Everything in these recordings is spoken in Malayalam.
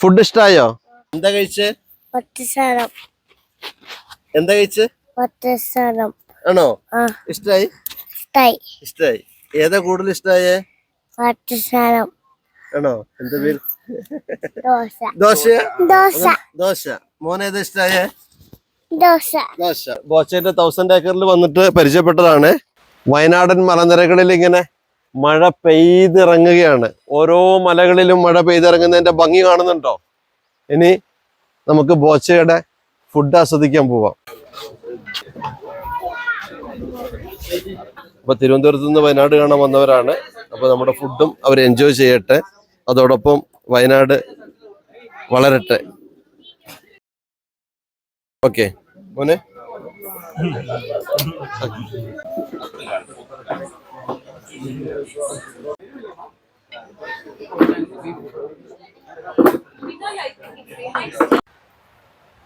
ഫുഡ് ഇഷ്ടായോ? എന്താ കഴിച്ചേ? എന്താ കഴിച്ചേ? ആണോ? ഇഷ്ടായി? ഇഷ്ടായി. ഏതാ കൂടുതൽ ഇഷ്ടായേ? ആണോ? എന്താ പേര്? ദോശ. മോനേതാ ഇഷ്ടായേ? ദോശ. ബോച്ചേന്റെ 1000 ഏക്കറിൽ വന്നിട്ട് പരിചയപ്പെട്ടതാണ്. വയനാടൻ മലനിരകളിൽ ഇങ്ങനെ മഴ പെയ്തിറങ്ങുകയാണ്. ഓരോ മലകളിലും മഴ പെയ്തിറങ്ങുന്നതിന്റെ ഭംഗി കാണുന്നുണ്ടോ? ഇനി നമുക്ക് ബോച്ചയുടെ ഫുഡ് ആസ്വദിക്കാൻ പോവാം. അപ്പൊ തിരുവനന്തപുരത്ത് നിന്ന് വയനാട് കാണാൻ വന്നവരാണ്. അപ്പൊ നമ്മുടെ ഫുഡും അവർ എൻജോയ് ചെയ്യട്ടെ. അതോടൊപ്പം വയനാട് വളരട്ടെ. ഓക്കെ മോനെ.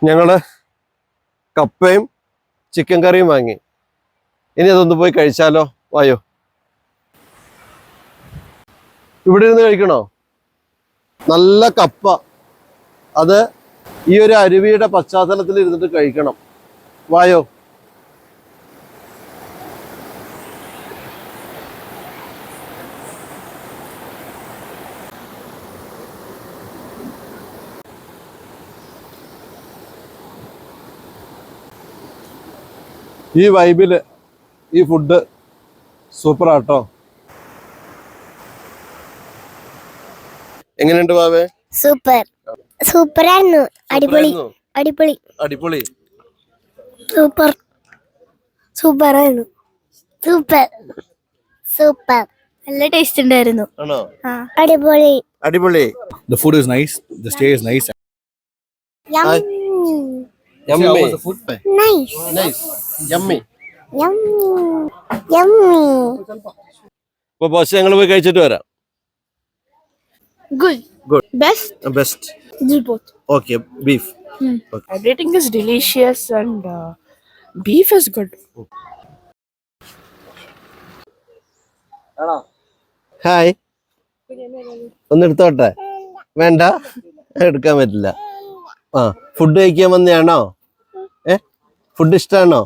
ഞങ്ങള് കപ്പയും ചിക്കൻ കറിയും വാങ്ങി. ഇനി അതൊന്ന് പോയി കഴിച്ചാലോ? വായോ. ഇവിടെ ഇരുന്ന് കഴിക്കണോ? നല്ല കപ്പ. അത് ഈ ഒരു അരുവിയുടെ പശ്ചാത്തലത്തിൽ ഇരുന്നിട്ട് കഴിക്കണം. വായോ. ഈ വൈബില് ഈ ഫുഡ് സൂപ്പർ ആട്ടോ. എങ്ങനെയുണ്ട് ബാബേ? സൂപ്പർ സൂപ്പറായിരുന്നു. അടിപൊളി അടിപൊളി അടിപൊളി. സൂപ്പർ സൂപ്പറായിരുന്നു. Super super. നല്ല ടേസ്റ്റ് ഉണ്ടായിരുന്നു. ആണോ? അടിപൊളി അടിപൊളി. The food is nice. The stay is nice. Yummy. Yummy. How was the food? Nice. Nice. Yummy. Yummy. Yummy. അപ്പൊ ബോസ് ഞങ്ങൾ പോയി കഴിച്ചിട്ട് വരാം. Good. Good. Best? Best. Both. Okay, beef. Okay. Everything is delicious and beef is good. Hi. ഒന്ന് എടുത്തോട്ടെ? വേണ്ട, എടുക്കാൻ പറ്റില്ല. ഫുഡ് കഴിക്കാൻ വന്നയാണോ? ഫുഡ് ഇഷ്ടാണോ?